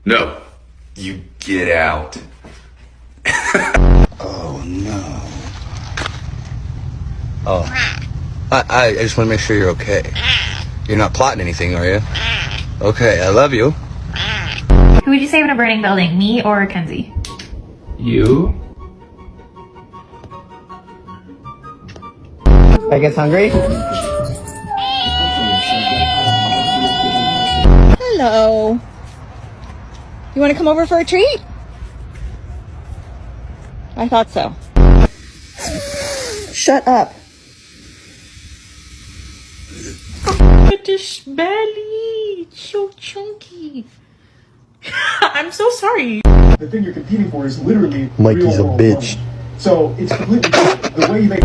No. You get out. Oh, no. Oh. I just want to make sure you're okay. You're not plotting anything, are you? Okay, I love you. Who would you save in a burning building, me or Kenzie? You? I guess hungry? Hello. You want to come over for a treat? I thought so. Shut up. Look at this belly. It's so chunky. I'm so sorry. The thing you're competing for is literally Mikey's real a world bitch. money. So it's completely different. The way you make